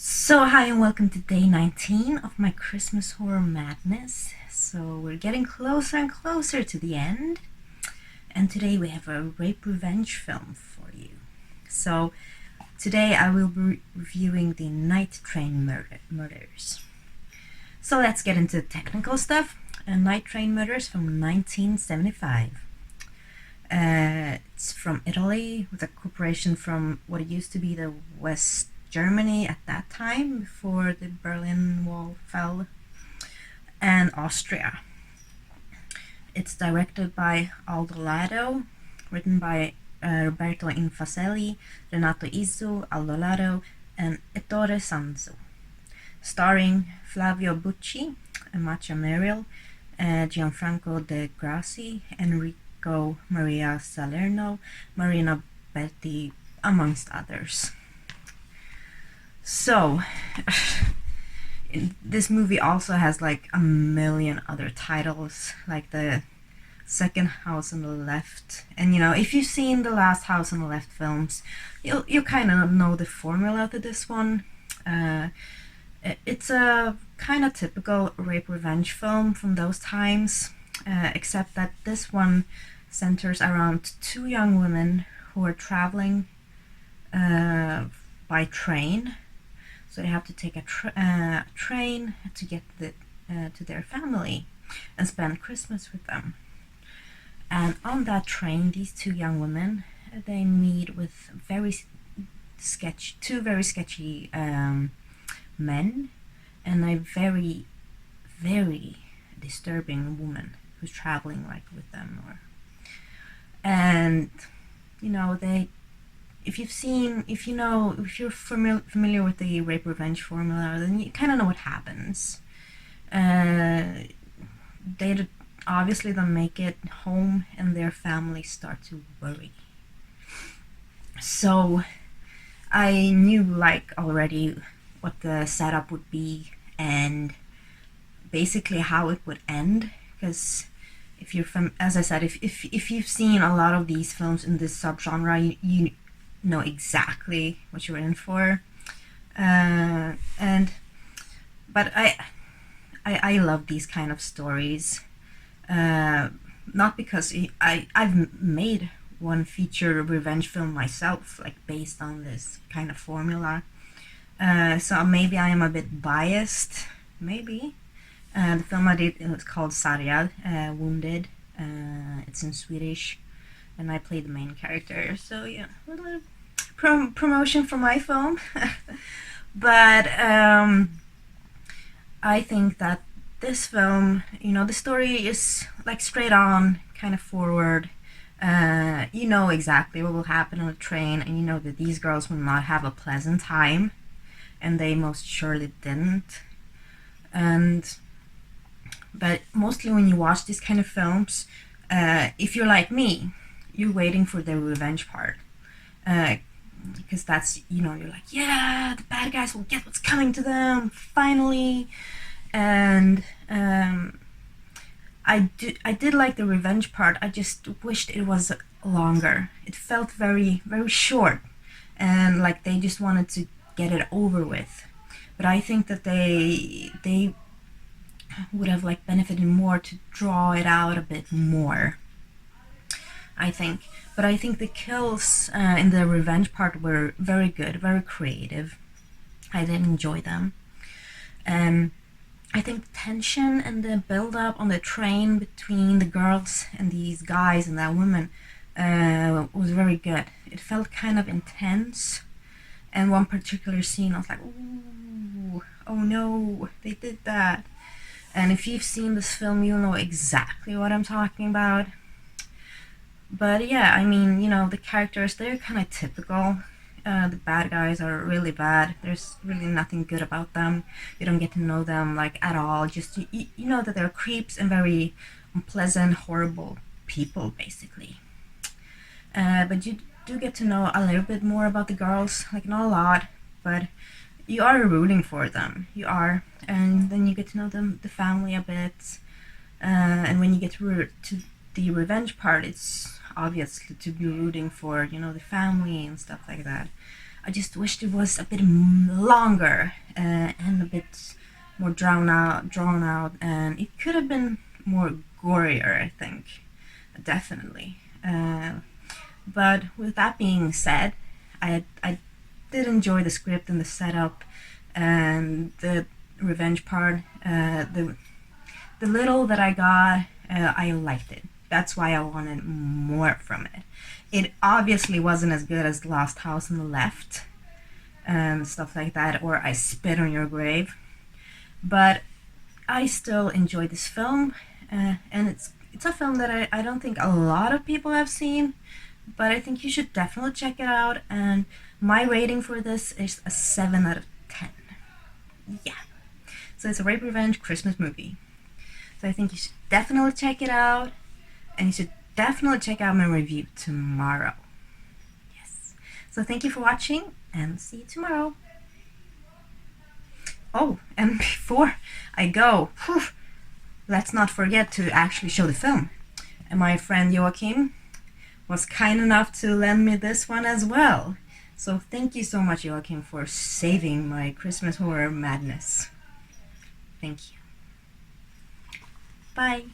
So, hi and welcome to day 19 of my Christmas horror madness. So, we're getting closer and closer to the end, and today we have a rape revenge film for you. So, today I will be reviewing the Night Train murders. So, let's get into technical stuff. Night Train Murders from 1975. It's from Italy with a corporation from what used to be the West Germany at that time, before the Berlin Wall fell, and Austria. It's directed by Aldo Lado, written by Roberto Infaselli, Renato Izzo, Aldo Lado, and Ettore Sanzo. Starring Flavio Bucci, Macha Merrill, Gianfranco De Grassi, Enrico Maria Salerno, Marina Berti, amongst others. So, this movie also has like a million other titles, like the Second House on the Left, and if you've seen the last House on the Left films, you kind of know the formula to this one. It's a kind of typical rape revenge film from those times, except that this one centers around two young women who are traveling by train. So they have to take a train to get to their family and spend Christmas with them. And on that train, these two young women, they meet with two very sketchy men, and a very, very disturbing woman who's traveling with them. And they, if you're familiar with the rape revenge formula, then you kind of know what happens. They obviously don't make it home, and their families start to worry. So I knew already what the setup would be and basically how it would end, because if you're as I said, if you've seen a lot of these films in this subgenre, you know exactly what you're in for. But I love these kind of stories, not because I've made one feature revenge film myself, based on this kind of formula, so maybe I am a bit biased, maybe. The film I did, it was called Sarjad, Wounded. It's in Swedish, and I played the main character. So yeah, a little promotion for my film. But I think that this film, the story is straight on, kind of forward. You know exactly what will happen on the train, and you know that these girls will not have a pleasant time, and they most surely didn't. But mostly when you watch these kind of films, if you're like me, you're waiting for the revenge part, because that's, you're like, yeah, the bad guys will get what's coming to them finally. And I did like the revenge part. I just wished it was longer. It felt very, very short, and they just wanted to get it over with. But I think that they would have benefited more to draw it out a bit more, I think. But I think the kills in the revenge part were very good, very creative. I did enjoy them. I think the tension and the build up on the train between the girls and these guys and that woman was very good. It felt kind of intense. And one particular scene, I was like, ooh, oh no, they did that. And if you've seen this film, you'll know exactly what I'm talking about. But yeah, I mean, the characters, they're kind of typical. The bad guys are really bad. There's really nothing good about them. You don't get to know them at all. Just you know that they're creeps and very unpleasant, horrible people, basically. But you do get to know a little bit more about the girls, not a lot, but you are rooting for them. You are, and then you get to know the family a bit. And when you get to the revenge part, it's obvious to be rooting for, the family and stuff like that. I just wished it was a bit longer and a bit more drawn out, and it could have been more gorier, I think, definitely. But with that being said, I did enjoy the script and the setup and the revenge part. The little that I got, I liked it. That's why I wanted more from it. It obviously wasn't as good as Last House on the Left and stuff like that, or I Spit on Your Grave. But I still enjoy this film, and it's a film that I don't think a lot of people have seen, but I think you should definitely check it out. And my rating for this is a 7 out of 10. Yeah. So it's a rape revenge Christmas movie. So I think you should definitely check it out, and you should definitely check out my review tomorrow. Yes. So thank you for watching, and see you tomorrow. Oh, and before I go, let's not forget to actually show the film. And my friend Joachim was kind enough to lend me this one as well. So thank you so much, Joachim, for saving my Christmas horror madness. Thank you. Bye.